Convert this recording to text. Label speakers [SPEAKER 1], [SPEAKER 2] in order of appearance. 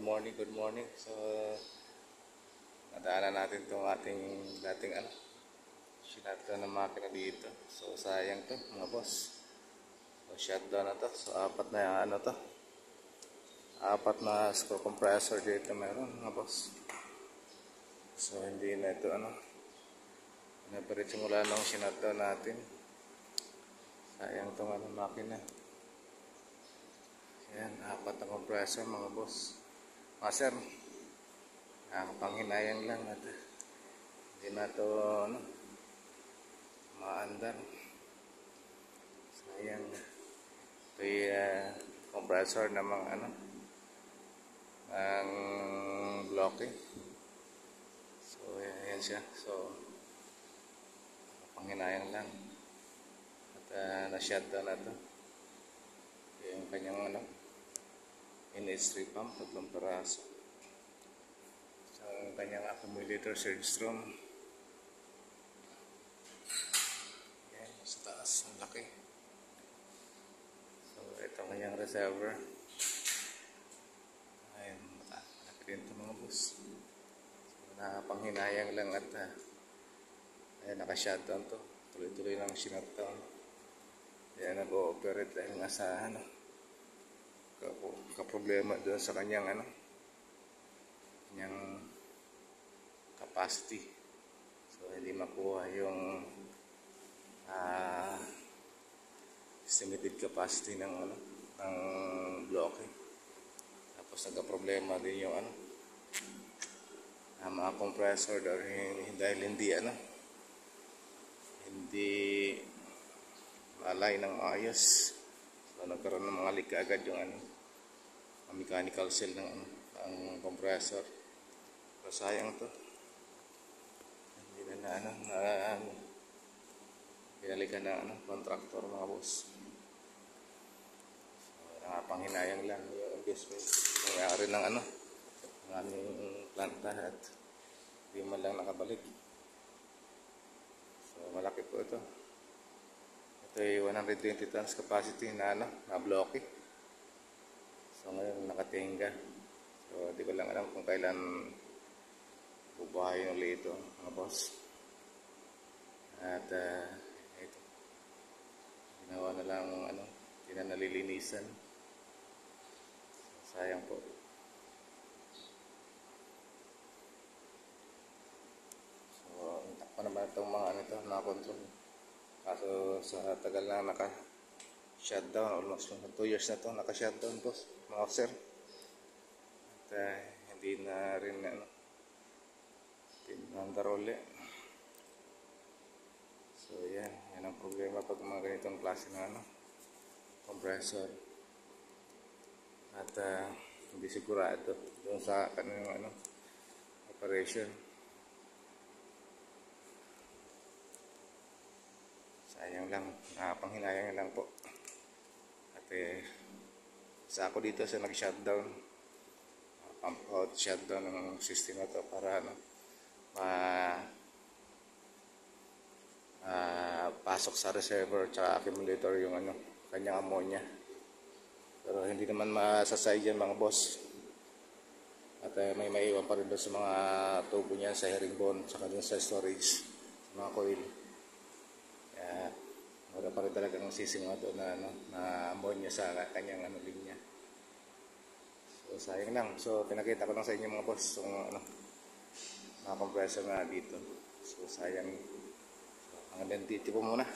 [SPEAKER 1] good morning. So, nadaanan natin itong ating dating shutdown ng makina dito. So, sayang to mga boss. So, shutdown na to. So, apat na screw compressor dito meron mga boss. So, hindi na ito napalit simula nung shutdown natin. Sayang itong makina. Yan, apat na compressor mga boss. Master, nakakapanghinayang lang at hindi na ito maandar. Sayang. Ito yung compressor ng mga ang blocking. So yan siya. So panghinayang lang at na-shutdown na ito. Yung kanyang NH3 pump, 3 peraso. So, ang kanyang accumulator surge drum. Yan, sa taas, ang laki. So, ito ang kanyang reservoir. Ayan, malaki din ito mga boss. So, nakapanghinayang lang at ayan, naka-shutdown to. Tuloy-tuloy lang shutdown. Ayan, nag-ooperate dahil nga sa kaproblema doon sa kanyang kanyang capacity. So hindi makuha yung estimated capacity ng ng bloke. Tapos nagka-problema din yung mga compressor dahil hindi malay ng maayos. So nagkaroon ng mga leak agad yung mechanical seal ng compressor. So sayang to. Hindi na pinalikan ng contractor mga boss. So nakapanghinayang lang yung investment nangyari ng ng aming planta at hindi man lang nakabalik. So malaki po ito. Ito ay 120 tons capacity na bloke. So ngayon nakatingga. So di ko lang alam kung kailan bubuhayin ulit ito mga boss. At ito. Ginawa na lang hindi na nalilinisan. So, sayang po. So takpan naman itong mga nakakontrol. Kaso sa tagal na naka-shutdown, almost 2 years na ito naka-shutdown boss, mga officer. At hindi na rin pinandar uli. So yan ang problema pag mga ganitong klase ng compressor. At hindi sigurado doon sa kanyang operation. Sayang lang, panghinayang lang po. At isa ako dito sa nag-shutdown, pump out shutdown ng system na to para pasok sa reservoir at accumulator yung kanyang ammonia. Pero hindi naman masasay dyan mga boss. At may maiwan pa rin doon sa mga tubo niya sa herringbone, saka dun sa storage, sa mga coil. Wala pa rin talagang sisingaw doon na ammonia sa kanyang linya. So sayang lang. So pinakita ko lang sa inyo mga boss yung mga compressor na dito. So sayang. So hanggang dito po muna.